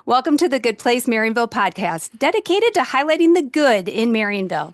Welcome to the Good Place Marionville podcast, dedicated to highlighting the good in Marionville.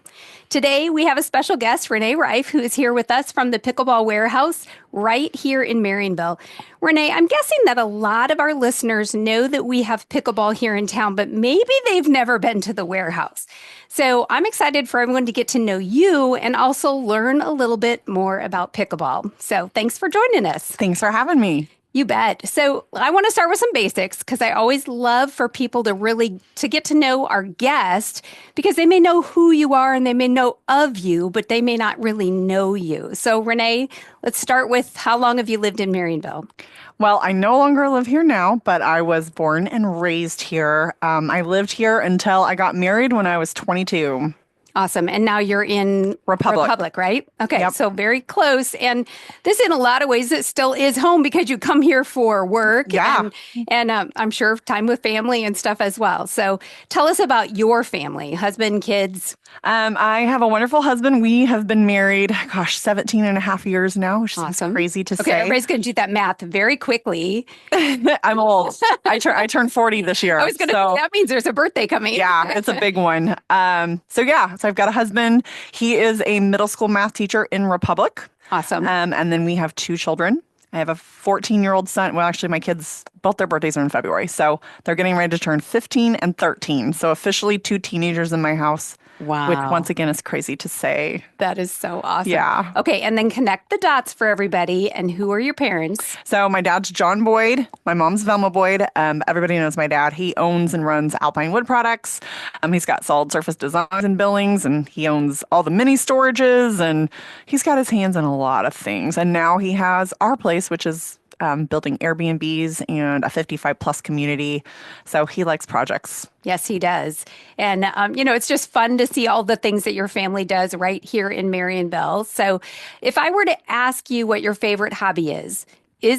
Today, we have a special guest, RaNay Riffe, who is here with us from the Pickleball Warehouse right here in Marionville. RaNay, I'm guessing that a lot of our listeners know that we have pickleball here in town, but maybe they've never been to the warehouse. So I'm excited for everyone to get to know you and also learn a little bit more about pickleball. So thanks for joining us. Thanks for having me. You bet. So I want to start with some basics because I always love for people to get to know our guest because they may know who you are and they may know of you, but they may not really know you. So RaNay, let's start with how long have you lived in Marionville? Well, I no longer live here now, but I was born and raised here. I lived here until I got married when I was 22. Awesome. And now you're in Republic, right? Okay. Yep. So very close. And this, in a lot of ways, it still is home because you come here for work. Yeah. And I'm sure time with family and stuff as well. So tell us about your family, husband, kids. I have a wonderful husband. We have been married, 17 and a half years now, which is crazy to say. Okay, everybody's going to do that math very quickly. I'm old. I turned 40 this year. I was going to say, that means there's a birthday coming. Yeah, it's a big one. So I've got a husband. He is a middle school math teacher in Republic. Awesome. And then we have two children. I have a 14-year-old son. Well, actually, my kids, both their birthdays are in February. So they're getting ready to turn 15 and 13. So officially two teenagers in my house. Wow. Which, once again, is crazy to say. That is so awesome. Yeah. Okay, and then connect the dots for everybody. And who are your parents? So my dad's John Boyd. My mom's Velma Boyd. Everybody knows my dad. He owns and runs Alpine Wood Products. He's got Solid Surface Designs and Billings, and he owns all the mini storages, and he's got his hands in a lot of things. And now he has our place, which is building Airbnbs and a 55-plus community. So he likes projects. Yes, he does. And, it's just fun to see all the things that your family does right here in Marionville. So if I were to ask you what your favorite hobby is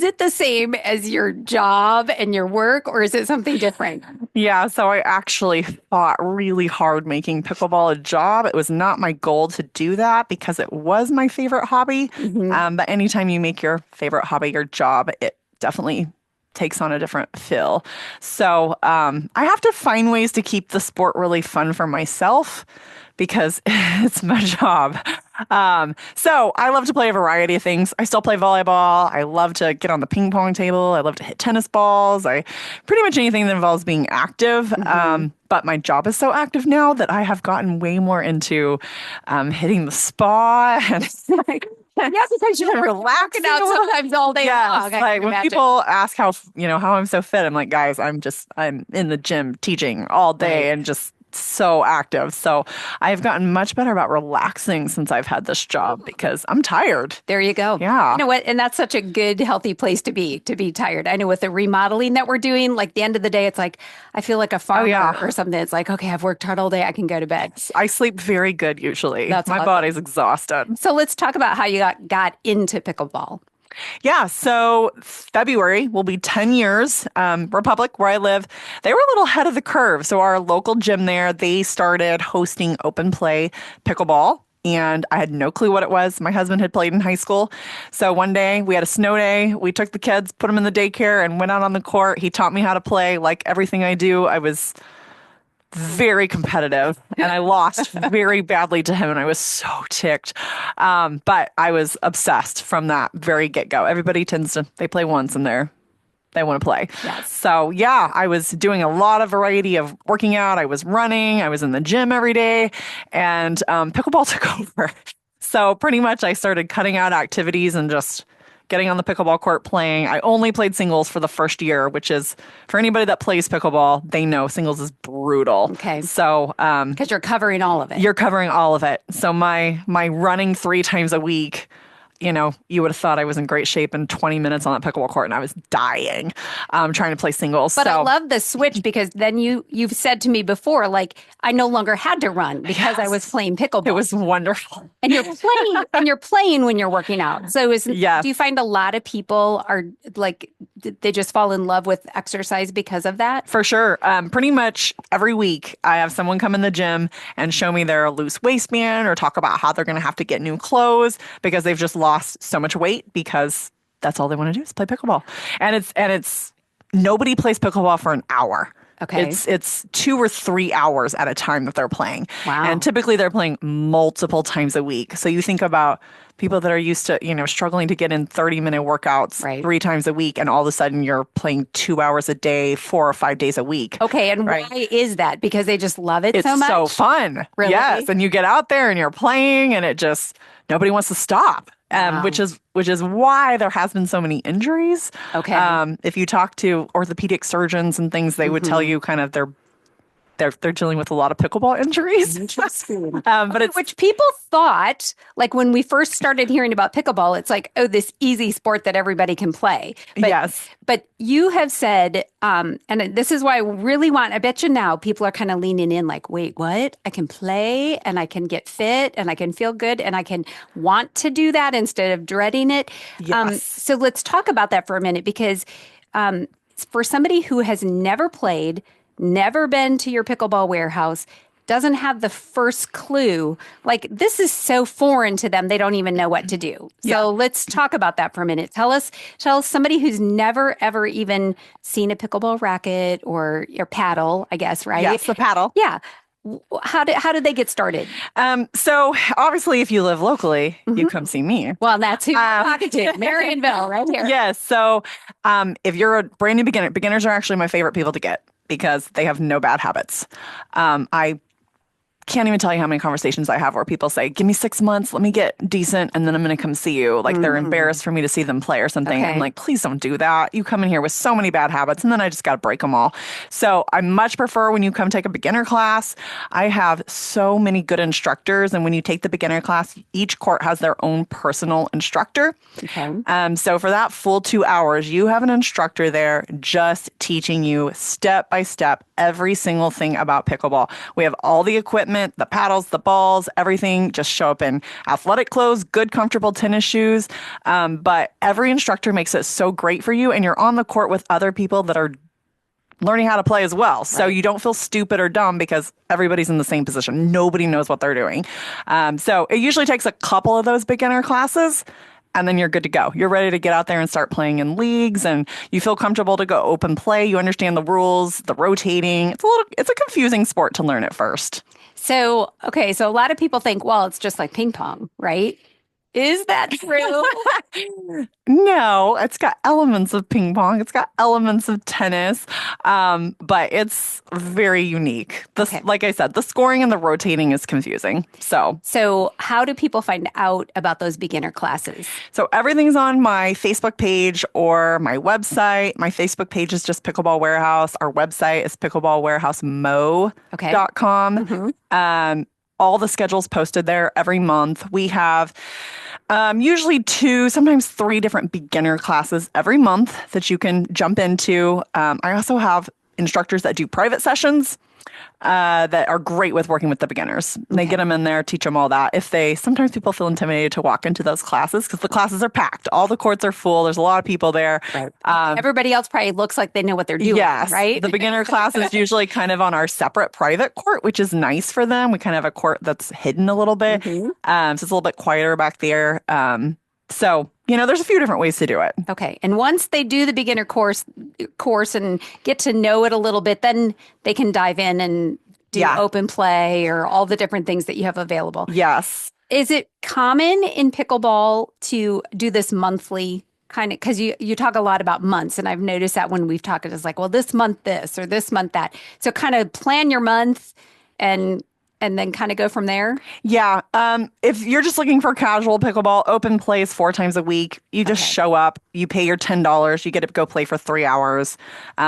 it the same as your job and your work, or is it something different? Yeah, so I actually fought really hard making pickleball a job. It was not my goal to do that because it was my favorite hobby. Mm-hmm. But anytime you make your favorite hobby your job, it definitely takes on a different feel. So I have to find ways to keep the sport really fun for myself because it's my job. So I love to play a variety of things. I still play volleyball. I love to get on the ping pong table. I love to hit tennis balls. Pretty much anything that involves being active. Mm-hmm. But my job is so active now that I have gotten way more into hitting the spa and yeah, because you're relaxing out sometimes all day long. Like when people ask how I'm so fit, I'm like, guys, I'm in the gym teaching all day and just so active. So I've gotten much better about relaxing since I've had this job because I'm tired. There you go. Yeah. You know what? And that's such a good, healthy place to be tired. I know with the remodeling that we're doing, like the end of the day, it's like, I feel like a farmer or something. It's like, okay, I've worked hard all day. I can go to bed. I sleep very good usually. My body's exhausted. So let's talk about how you got into pickleball. Yeah, so February will be 10 years. Republic, where I live, they were a little ahead of the curve. So our local gym there, they started hosting open play pickleball. And I had no clue what it was. My husband had played in high school. So one day we had a snow day. We took the kids, put them in the daycare and went out on the court. He taught me how to play. Like everything I do, I was very competitive and I lost very badly to him and I was so ticked. But I was obsessed from that very get-go. Everybody they play once and they want to play. Yes. So I was doing a lot of variety of working out. I was running. I was in the gym every day and pickleball took over. So pretty much I started cutting out activities and just getting on the pickleball court playing. I only played singles for the first year, which is, for anybody that plays pickleball, they know singles is brutal. Okay. So, because you're covering all of it. You're covering all of it. So my running 3 times a week, you would have thought I was in great shape in 20 minutes on that pickleball court, and I was dying trying to play singles. But I love the switch because then you've said to me before, like, I no longer had to run because I was playing pickleball. It was wonderful. And you're playing when you're working out. So do you find a lot of people are like, they just fall in love with exercise because of that? For sure. Pretty much every week I have someone come in the gym and show me their loose waistband or talk about how they're going to have to get new clothes because they've just lost so much weight because that's all they want to do is play pickleball. And it's nobody plays pickleball for an hour. Okay. It's 2 or 3 hours at a time that they're playing. Wow. And typically they're playing multiple times a week. So you think about people that are used to, struggling to get in 30-minute workouts Right. 3 times a week, and all of a sudden you're playing 2 hours a day, 4 or 5 days a week. Okay. And right? why is that? Because they just love it so It's much? so fun. Really? Yes. And you get out there and you're playing, and nobody wants to stop. Wow. Which is why there has been so many injuries. Okay. If you talk to orthopedic surgeons and things, they would tell you kind of they're dealing with a lot of pickleball injuries. Interesting. But which people thought, like when we first started hearing about pickleball, it's like, oh, this easy sport that everybody can play. But, yes. But you have said, and this is why I bet you now people are kind of leaning in like, wait, what? I can play and I can get fit and I can feel good and I can want to do that instead of dreading it. Yes. So let's talk about that for a minute, because for somebody who has never played, never been to your Pickleball Warehouse, doesn't have the first clue, like this is so foreign to them, they don't even know what to do. So let's talk about that for a minute. Tell us somebody who's never, ever even seen a pickleball racket or your paddle, I guess, right? Yes, the paddle. Yeah. How did they get started? So obviously, if you live locally, you come see me. Well, that's who you're talking to, Marionville, right here. Yes. So if you're a brand new beginner, beginners are actually my favorite people to get because they have no bad habits. I can't even tell you how many conversations I have where people say, give me 6 months, let me get decent, and then I'm going to come see you. Like they're embarrassed for me to see them play or something. Okay. I'm like, please don't do that. You come in here with so many bad habits, and then I just got to break them all. So I much prefer when you come take a beginner class. I have so many good instructors, and when you take the beginner class, each court has their own personal instructor. Okay. So for that full 2 hours, you have an instructor there just teaching you step by step every single thing about pickleball. We have all the equipment, the paddles, the balls, everything. Just show up in athletic clothes, good, comfortable tennis shoes. But every instructor makes it so great for you, and you're on the court with other people that are learning how to play as well. So you don't feel stupid or dumb because everybody's in the same position. Nobody knows what they're doing. So it usually takes a couple of those beginner classes, and then you're good to go. You're ready to get out there and start playing in leagues, and you feel comfortable to go open play. You understand the rules, the rotating. It's a confusing sport to learn at first. So a lot of people think, well, it's just like ping pong, right? Is that true? No, it's got elements of ping pong. It's got elements of tennis, but it's very unique. Like I said, the scoring and the rotating is confusing. So how do people find out about those beginner classes? So everything's on my Facebook page or my website. My Facebook page is just Pickleball Warehouse. Our website is pickleballwarehousemo.com. All the schedules posted there every month. We have usually 2, sometimes 3 different beginner classes every month that you can jump into. I also have instructors that do private sessions that are great with working with the beginners. Okay. They get them in there, teach them all that. Sometimes people feel intimidated to walk into those classes because the classes are packed. All the courts are full. There's a lot of people there. Right. Everybody else probably looks like they know what they're doing, yes, right? The beginner class is usually kind of on our separate private court, which is nice for them. We kind of have a court that's hidden a little bit. So it's a little bit quieter back there. So there's a few different ways to do it. Okay. And once they do the beginner course and get to know it a little bit, then they can dive in and do open play or all the different things that you have available. Yes. Is it common in pickleball to do this monthly kind of, because you talk a lot about months, and I've noticed that when we've talked, it's like, well, this month this or this month that. So kind of plan your month and then kind of go from there? Yeah. If you're just looking for casual pickleball, open plays 4 times a week. You just show up, you pay your $10, you get to go play for 3 hours,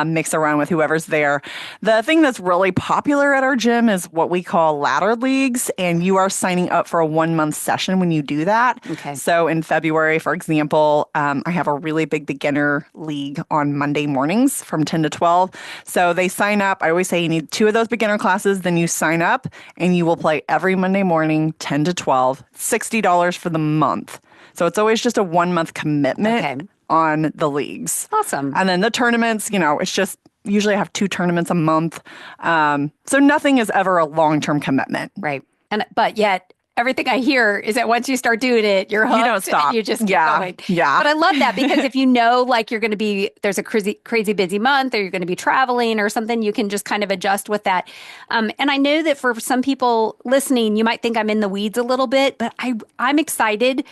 mix around with whoever's there. The thing that's really popular at our gym is what we call ladder leagues, and you are signing up for a 1-month session when you do that. Okay. So in February, for example, I have a really big beginner league on Monday mornings from 10 to 12. So they sign up. I always say you need 2 of those beginner classes, then you sign up, and you will play every Monday morning, 10 to 12, $60 for the month. So it's always just a 1-month commitment on the leagues. Awesome. And then the tournaments, it's just usually I have 2 tournaments a month. So nothing is ever a long-term commitment. Right. But yet everything I hear is that once you start doing it, you're hooked. You don't stop. And you just keep Yeah. going. Yeah. But I love that because if you know, like you're going to be, there's a crazy busy month or you're going to be traveling or something, you can just kind of adjust with that. And I know that for some people listening, you might think I'm in the weeds a little bit, but I'm excited.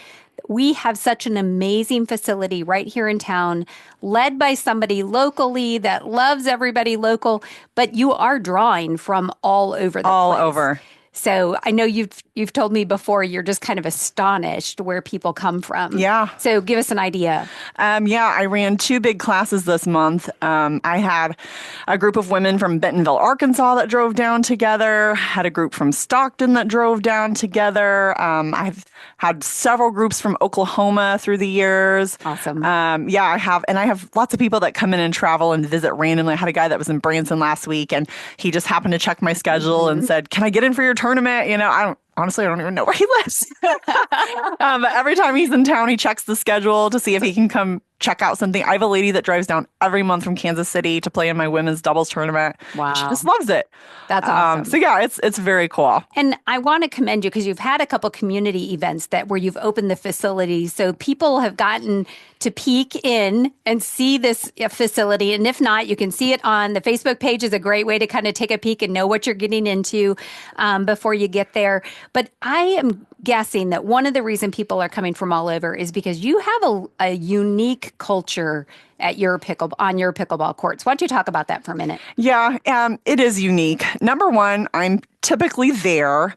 We have such an amazing facility right here in town, led by somebody locally that loves everybody local, but you are drawing from all over the All place. over. So I know you've told me before you're just kind of astonished where people come from. Yeah. So give us an idea. I ran 2 big classes this month. I had a group of women from Bentonville, Arkansas that drove down together, had a group from Stockton that drove down together. I've had several groups from Oklahoma through the years. Awesome. I have lots of people that come in and travel and visit randomly. I had a guy that was in Branson last week and he just happened to check my schedule and said, "Can I get in for your tournament?" Honestly, I don't even know where he lives. But every time he's in town, he checks the schedule to see if he can come check out something. I have a lady that drives down every month from Kansas City to play in my women's doubles tournament. Wow. She just loves it. That's awesome. It's very cool. And I want to commend you because you've had a couple community events where you've opened the facility. So people have gotten to peek in and see this facility. And if not, you can see it on the Facebook page is a great way to kind of take a peek and know what you're getting into before you get there. But I am guessing that one of the reasons people are coming from all over is because you have a unique culture at on your pickleball courts. Why don't you talk about that for a minute? Yeah, it is unique. Number one, I'm typically there.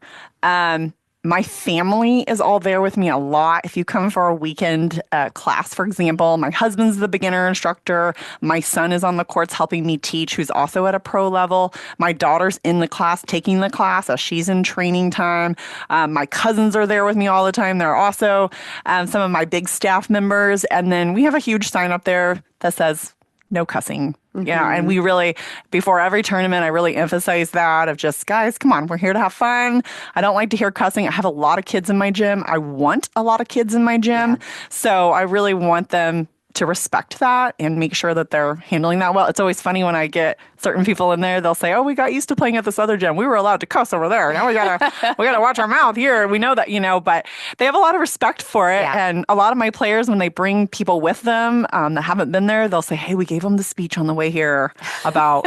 My family is all there with me a lot. If you come for a weekend class, for example, my husband's the beginner instructor. My son is on the courts helping me teach, who's also at a pro level. My daughter's in the class, taking the class as she's in training time. My cousins are there with me all the time. They're also some of my big staff members. And then we have a huge sign up there that says, "No cussing." Yeah, and we really, before every tournament, I really emphasize that of just, guys, come on, we're here to have fun. I don't like to hear cussing. I have a lot of kids in my gym. I want a lot of kids in my gym. Yeah. So I really want them to respect that and make sure that they're handling that well. It's always funny when I get certain people in there, they'll say, "Oh, we got used to playing at this other gym. We were allowed to cuss over there. Now we gotta watch our mouth here." We know that, but they have a lot of respect for it. Yeah. And a lot of my players, when they bring people with them that haven't been there, they'll say, "Hey, we gave them the speech on the way here about,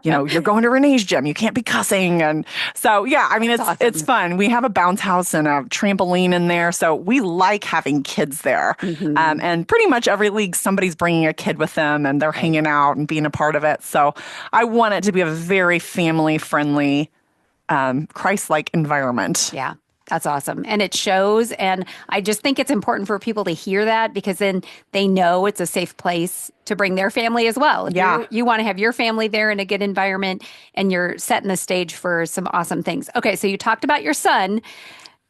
you're going to RaNay's gym. You can't be cussing." And so, yeah, I mean, it's fun. We have a bounce house and a trampoline in there. So we like having kids there. And pretty much every league, somebody's bringing a kid with them and they're hanging out and being a part of it. So I want it to be a very family-friendly, Christ-like environment. Yeah, that's awesome. And it shows. And I just think it's important for people to hear that because then they know it's a safe place to bring their family as well. If you want to have your family there in a good environment and you're setting the stage for some awesome things. Okay, so you talked about your son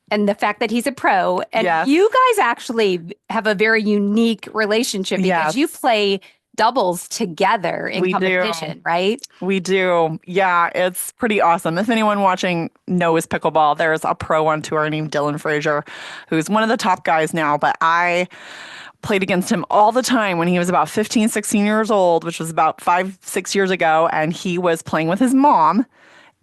and the fact that he's a pro. And you guys actually have a very unique relationship because you play doubles together in competition, right? We do. Yeah, it's pretty awesome. If anyone watching knows pickleball, there's a pro on tour named Dylan Frazier, who's one of the top guys now, but I played against him all the time when he was about 15, 16 years old, which was about 5-6 years ago, and he was playing with his mom.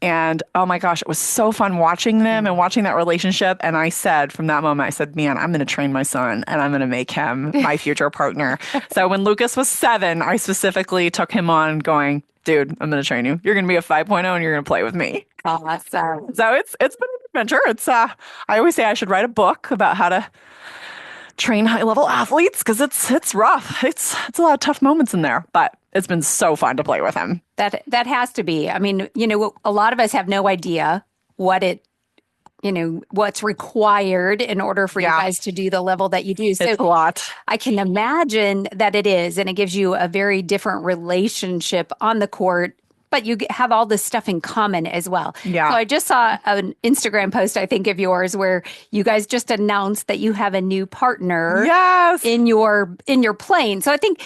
And oh my gosh, it was so fun watching them and watching that relationship. And I said, from that moment, I said, man, I'm going to train my son and I'm going to make him my future partner. So when Lucas was 7, I specifically took him on going, dude, I'm going to train you. You're going to be a 5.0 and you're going to play with me. Awesome. So it's been an adventure. I always say I should write a book about how to train high-level athletes because it's rough. It's a lot of tough moments in there, but it's been so fun to play with him. That has to be. I mean, a lot of us have no idea what's required in order for you guys to do the level that you do. So it's a lot. I can imagine that it is, and it gives you a very different relationship on the court, but you have all this stuff in common as well. Yeah. So I just saw an Instagram post, I think, of yours where you guys just announced that you have a new partner in your playing. So I think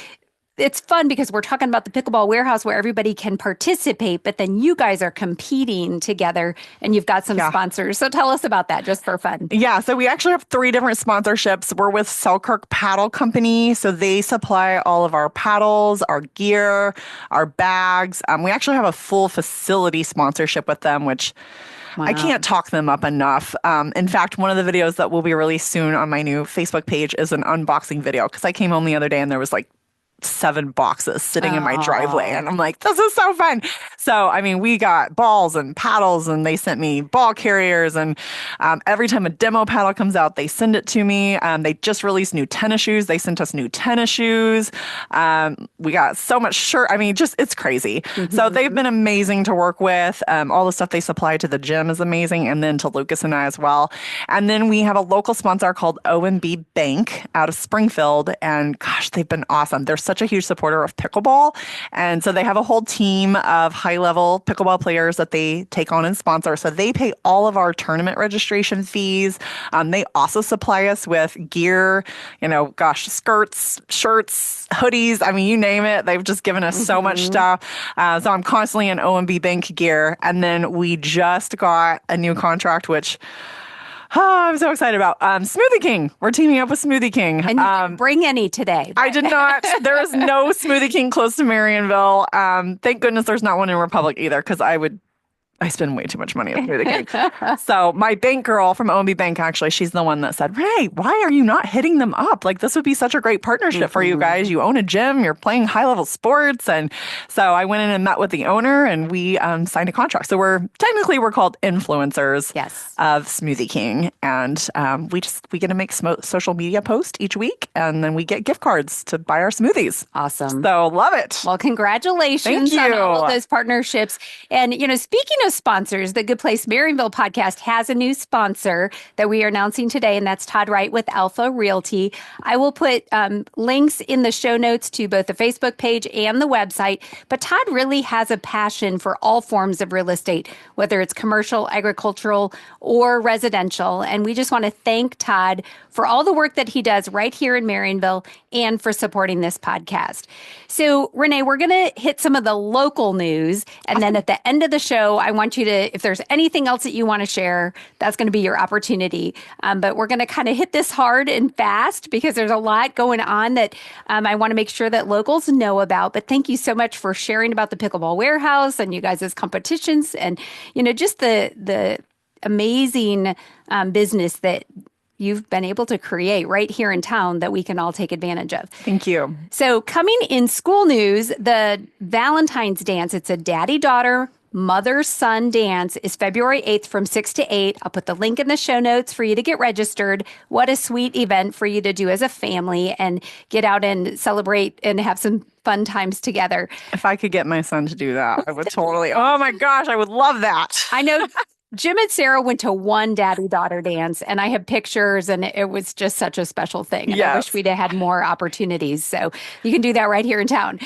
it's fun because we're talking about the Pickleball Warehouse where everybody can participate, but then you guys are competing together and you've got some sponsors. So tell us about that just for fun. Yeah, so we actually have 3 different sponsorships. We're with Selkirk Paddle Company. So they supply all of our paddles, our gear, our bags. We actually have a full facility sponsorship with them, which I can't talk them up enough. In fact, one of the videos that will be released soon on my new Facebook page is an unboxing video because I came home the other day and there was like 7 boxes sitting in my driveway. And I'm like, this is so fun. So, I mean, we got balls and paddles and they sent me ball carriers. And every time a demo paddle comes out, they send it to me. They just released new tennis shoes. They sent us new tennis shoes. We got so much shirt. I mean, just it's crazy. So they've been amazing to work with. All the stuff they supply to the gym is amazing. And then to Lucas and I as well. And then we have a local sponsor called OMB Bank out of Springfield. And gosh, they've been awesome. They're such a huge supporter of pickleball. And so they have a whole team of high-level pickleball players that they take on and sponsor. So they pay all of our tournament registration fees. They also supply us with gear, skirts, shirts, hoodies. I mean, you name it. They've just given us so much stuff. So I'm constantly in OMB Bank gear. And then we just got a new contract, which I'm so excited about. Smoothie King. We're teaming up with Smoothie King. And you didn't bring any today. I did not. There is no Smoothie King close to Marionville. Thank goodness there's not one in Republic either, because I spend way too much money at Smoothie King. So my bank girl from OMB Bank, actually, she's the one that said, "Ray, why are you not hitting them up? Like, this would be such a great partnership for you guys. You own a gym, you're playing high-level sports." And so I went in and met with the owner and we signed a contract. So we're called influencers of Smoothie King. And we get to make social media posts each week. And then we get gift cards to buy our smoothies. Awesome. So love it. Well, congratulations on all of those partnerships. And, speaking of sponsors, the Good Place Marionville podcast has a new sponsor that we are announcing today, and that's Todd Wright with Alpha Realty. I will put links in the show notes to both the Facebook page and the website, but Todd really has a passion for all forms of real estate, whether it's commercial, agricultural, or residential. And we just want to thank Todd for all the work that he does right here in Marionville and for supporting this podcast. So, RaNay, we're going to hit some of the local news, and then at the end of the show, I want you to, if there's anything else that you want to share, that's going to be your opportunity. But we're going to kind of hit this hard and fast because there's a lot going on that I want to make sure that locals know about. But thank you so much for sharing about the Pickleball Warehouse and you guys' competitions and, just the amazing business that you've been able to create right here in town that we can all take advantage of. Thank you. So coming in school news, the Valentine's dance, it's a daddy-daughter mother-son dance, is February 8th from 6 to 8. I'll put the link in the show notes for you to get registered. What a sweet event for you to do as a family and get out and celebrate and have some fun times together. If I could get my son to do that, I would totally. Oh my gosh, I would love that. I know Jim and Sarah went to one daddy-daughter dance, and I have pictures, and it was just such a special thing. And I wish we'd have had more opportunities. So you can do that right here in town.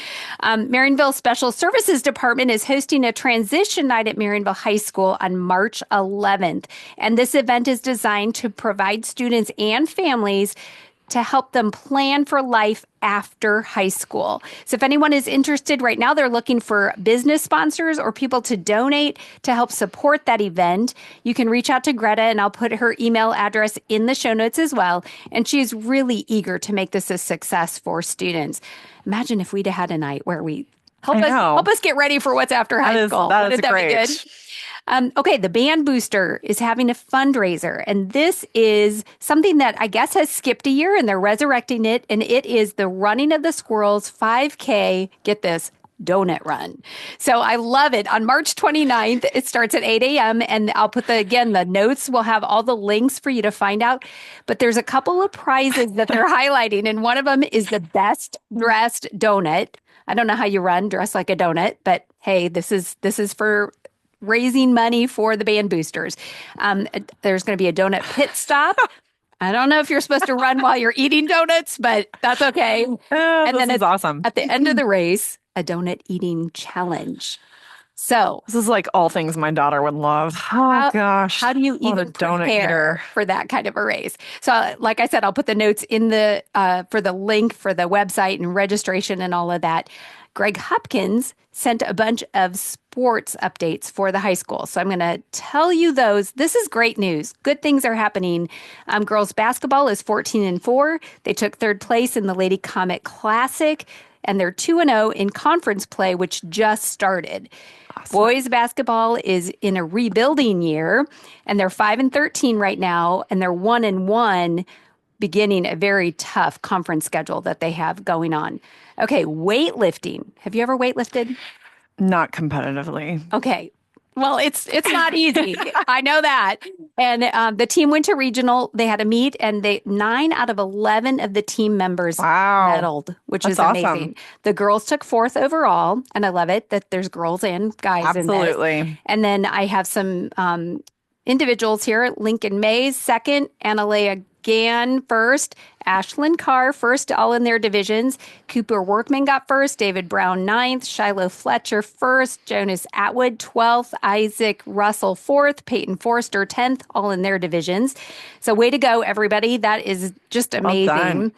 Marionville Special Services Department is hosting a transition night at Marionville High School on March 11th. And this event is designed to provide students and families to help them plan for life after high school. So if anyone is interested right now, they're looking for business sponsors or people to donate to help support that event. You can reach out to Greta, and I'll put her email address in the show notes as well. And she's really eager to make this a success for students. Imagine if we'd had a night where we help us get ready for what's after high school. That is great. Be good? Okay, the Band Booster is having a fundraiser, and this is something that I guess has skipped a year, and they're resurrecting it, and it is the Running of the Squirrels 5K, get this, donut run. So I love it. On March 29th, it starts at 8 a.m., and I'll put the notes will have all the links for you to find out, but there's a couple of prizes that they're highlighting, and one of them is the best dressed donut. I don't know how you run dressed like a donut, but hey, this is for raising money for the Band Boosters. There's going to be a donut pit stop. I don't know if you're supposed to run while you're eating donuts, but that's okay. And then it's awesome. At the end of the race, a donut eating challenge. So this is like all things my daughter would love. Oh gosh. How do you even prepare for that kind of a race? So like I said, I'll put the notes in the for the link for the website and registration and all of that. Greg Hopkins sent a bunch of sports updates for the high school. So I'm going to tell you those. This is great news. Good things are happening. Girls basketball is 14-4. They took third place in the Lady Comet Classic. and they're 2-0 in conference play, which just started. Awesome. Boys basketball is in a rebuilding year, and they're 5-13 right now, and they're 1-1, beginning a very tough conference schedule that they have going on. Okay, weightlifting. Have you ever weightlifted? Not competitively. Okay. Well, it's not easy. I know that. And the team went to regional. They had a meet, and 9 out of 11 of the team members medaled, which is amazing. Awesome. The girls took 4th overall, and I love it that there's girls and guys in this. Absolutely. And then I have some individuals here. Lincoln Mays, 2nd. Analea Gann, 1st. Ashlyn Carr, 1st, all in their divisions. Cooper Workman got 1st. David Brown, 9th. Shiloh Fletcher, 1st. Jonas Atwood, 12th. Isaac Russell, 4th. Peyton Forster, 10th, all in their divisions. So way to go, everybody. That is just amazing.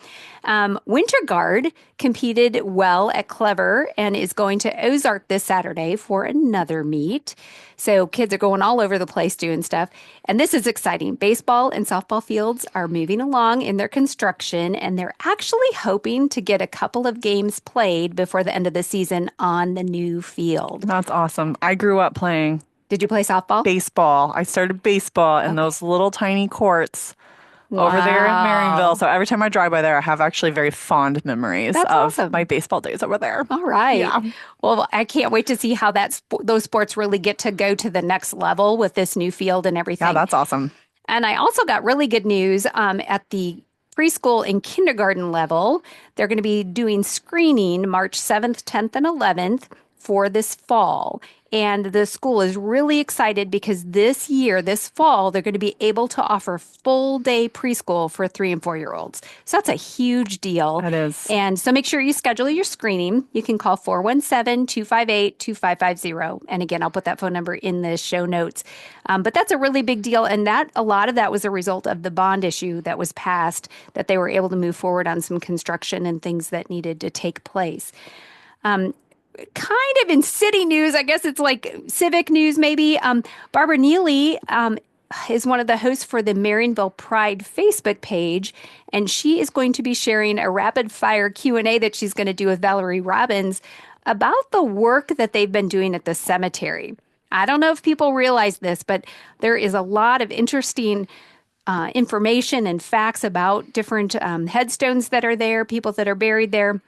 Winter Guard competed well at Clever and is going to Ozark this Saturday for another meet. So kids are going all over the place doing stuff. And this is exciting. Baseball and softball fields are moving along in their construction, and they're actually hoping to get a couple of games played before the end of the season on the new field. That's awesome. I grew up playing. Did you play softball? Baseball. I started baseball in those little tiny courts over there in Marionville. So every time I drive by there, I have actually very fond memories of my baseball days over there. All right. Yeah. Well, I can't wait to see how those sports really get to go to the next level with this new field and everything. Yeah, that's awesome. And I also got really good news at the preschool and kindergarten level. They're going to be doing screening March 7th, 10th, and 11th for this fall. And the school is really excited because this fall, they're going to be able to offer full day preschool for 3 and 4-year-olds. So that's a huge deal. That is. And so make sure you schedule your screening. You can call 417-258-2550. And again, I'll put that phone number in the show notes. But that's a really big deal. And a lot of that was a result of the bond issue that was passed, that they were able to move forward on some construction and things that needed to take place. Kind of in city news, I guess it's like civic news maybe. Barbara Neely is one of the hosts for the Marionville Pride Facebook page, and she is going to be sharing a rapid fire Q&A that she's going to do with Valerie Robbins about the work that they've been doing at the cemetery. I don't know if people realize this, but there is a lot of interesting information and facts about different headstones that are there, people that are buried there.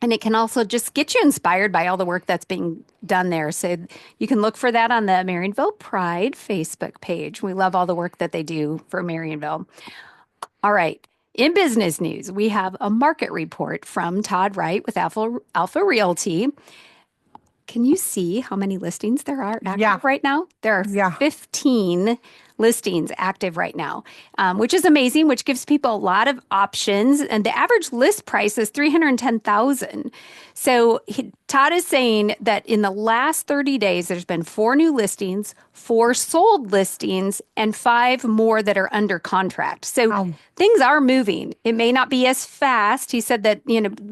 And it can also just get you inspired by all the work that's being done there. So you can look for that on the Marionville Pride Facebook page. We love all the work that they do for Marionville. All right. In business news, we have a market report from Todd Wright with Alpha Realty. Can you see how many listings there are active right now? There are 15 listings active right now, which is amazing, which gives people a lot of options. And the average list price is $310,000. So Todd is saying that in the last 30 days, there's been 4 new listings, 4 sold listings, and 5 more that are under contract. So things are moving. It may not be as fast. He said that,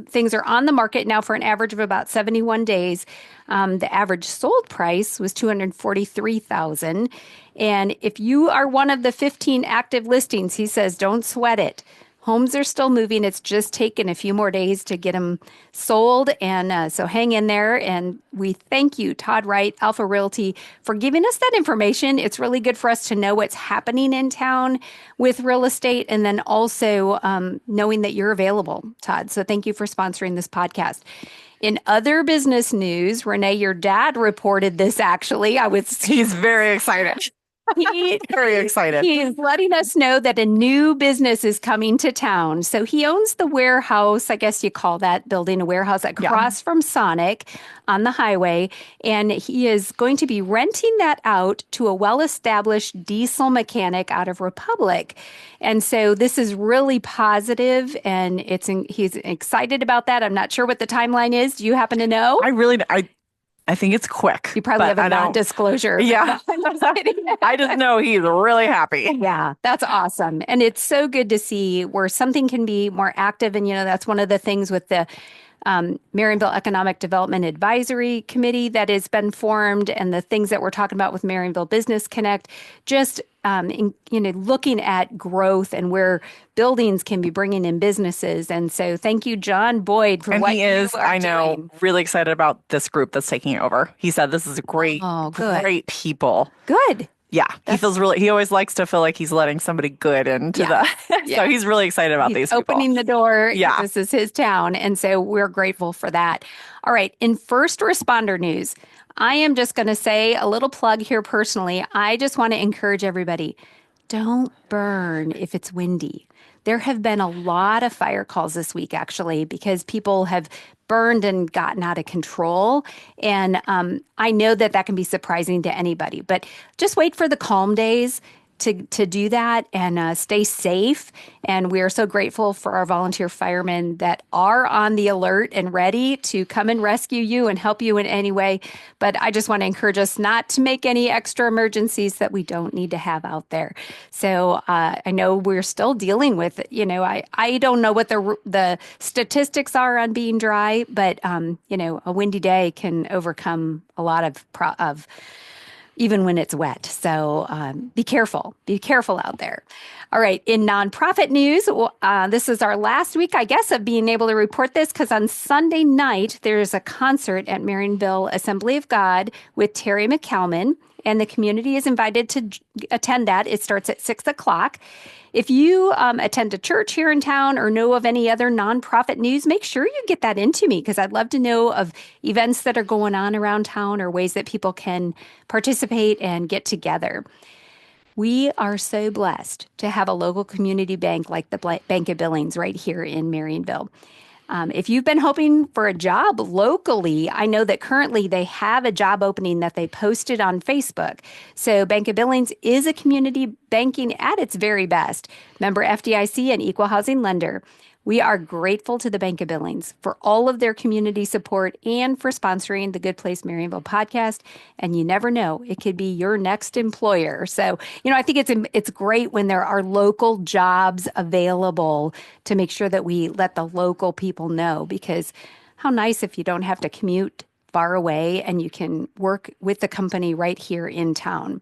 things are on the market now for an average of about 71 days. The average sold price was $243,000. And if you are one of the 15 active listings, he says, don't sweat it. Homes are still moving. It's just taken a few more days to get them sold. And so hang in there. And we thank you, Todd Wright, Alpha Realty, for giving us that information. It's really good for us to know what's happening in town with real estate. And then also knowing that you're available, Todd. So thank you for sponsoring this podcast. In other business news, RaNay, your dad reported this actually. He's very excited. Very excited. He's letting us know that a new business is coming to town. So he owns the warehouse, I guess you call that building a warehouse across from Sonic on the highway. And he is going to be renting that out to a well-established diesel mechanic out of Republic. And so this is really positive, and he's excited about that. I'm not sure what the timeline is. Do you happen to know? I think it's quick. You probably have a non-disclosure. Yeah. I just know he's really happy. Yeah, that's awesome. And it's so good to see where something can be more active. And, that's one of the things with the Marionville Economic Development Advisory Committee that has been formed, and the things that we're talking about with Marionville Business Connect, just looking at growth and where buildings can be bringing in businesses. And so thank you, John Boyd, for what he is, you are I know, doing. really excited about this group that's taking it over. He said this is a great, Good. great people. Good. Yeah, he always likes to feel like he's letting somebody good into so he's really excited about these people. Opening the door. Yeah. This is his town. And so we're grateful for that. All right. In first responder news, I am just going to say a little plug here personally. I just want to encourage everybody, don't burn if it's windy. There have been a lot of fire calls this week, actually, because people have burned and gotten out of control. And I know that can be surprising to anybody, but just wait for the calm days to do that and stay safe. And we are so grateful for our volunteer firemen that are on the alert and ready to come and rescue you and help you in any way. But I just want to encourage us not to make any extra emergencies that we don't need to have out there. So I know we're still dealing with, I don't know what the statistics are on being dry, but, a windy day can overcome a lot of even when it's wet. So be careful. Be careful out there. All right. In nonprofit news, this is our last week, I guess, of being able to report this, because on Sunday night, there's a concert at Marionville Assembly of God with Terry MacAlmon, and the community is invited to attend that. It starts at 6 o'clock. If you attend a church here in town or know of any other nonprofit news, make sure you get that into me, because I'd love to know of events that are going on around town or ways that people can participate and get together. We are so blessed to have a local community bank like the Bank of Billings right here in Marionville. If you've been hoping for a job locally, I know that currently they have a job opening that they posted on Facebook. So Bank of Billings is a community banking at its very best. Member FDIC and equal housing lender. We are grateful to the Bank of Billings for all of their community support and for sponsoring the Good Place Marionville podcast. And you never know, it could be your next employer. So, I think it's great when there are local jobs available to make sure that we let the local people know, because how nice if you don't have to commute far away and you can work with the company right here in town.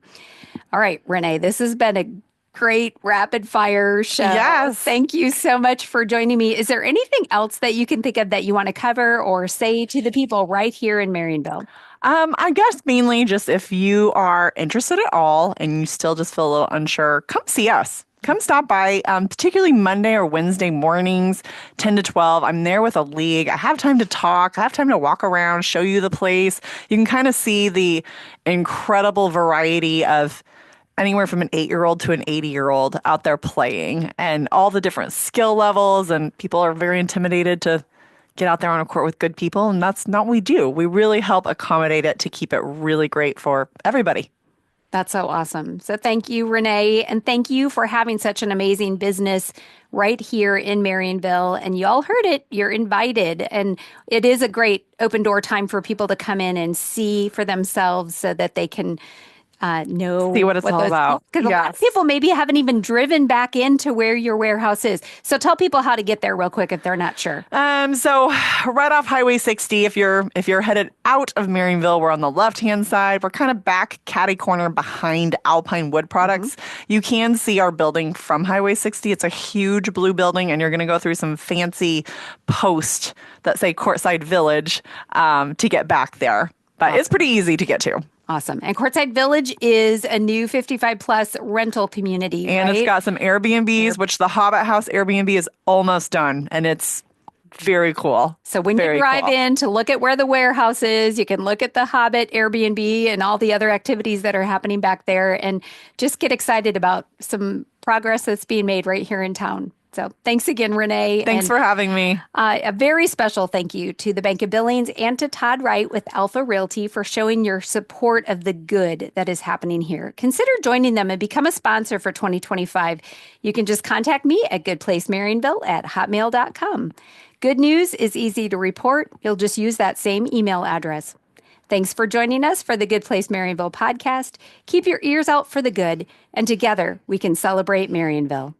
All right, RaNay, this has been a great rapid fire show. Yes. Thank you so much for joining me. Is there anything else that you can think of that you want to cover or say to the people right here in Marionville? I guess mainly just if you are interested at all and you still just feel a little unsure, come see us. Come stop by, particularly Monday or Wednesday mornings, 10 to 12. I'm there with a league. I have time to talk. I have time to walk around, show you the place. You can kind of see the incredible variety of anywhere from an 8-year-old to an 80-year-old out there playing, and all the different skill levels, and people are very intimidated to get out there on a court with good people, and that's not what we do. We really help accommodate it to keep it really great for everybody. That's so awesome. So thank you, RaNay, and thank you for having such an amazing business right here in Marionville. And you all heard it, you're invited. And it is a great open door time for people to come in and see for themselves so that they can know see what it's all about. Because a lot of people maybe haven't even driven back into where your warehouse is. So tell people how to get there real quick if they're not sure. So right off Highway 60, if you're headed out of Marionville, we're on the left-hand side. We're kind of back catty corner behind Alpine Wood Products. Mm-hmm. You can see our building from Highway 60. It's a huge blue building, and you're going to go through some fancy posts that say Courtside Village to get back there. But It's pretty easy to get to. Awesome. And Courtside Village is a new 55 plus rental community. And It's got some Airbnbs, which the Hobbit House Airbnb is almost done. And it's very cool. So when you drive in to look at where the warehouse is, you can look at the Hobbit Airbnb and all the other activities that are happening back there, and just get excited about some progress that's being made right here in town. So thanks again, RaNay. Thanks for having me. A very special thank you to the Bank of Billings and to Todd Wright with Alpha Realty for showing your support of the good that is happening here. Consider joining them and become a sponsor for 2025. You can just contact me at goodplacemarionville@hotmail.com. Good news is easy to report. You'll just use that same email address. Thanks for joining us for the Good Place Marionville podcast. Keep your ears out for the good, and together we can celebrate Marionville.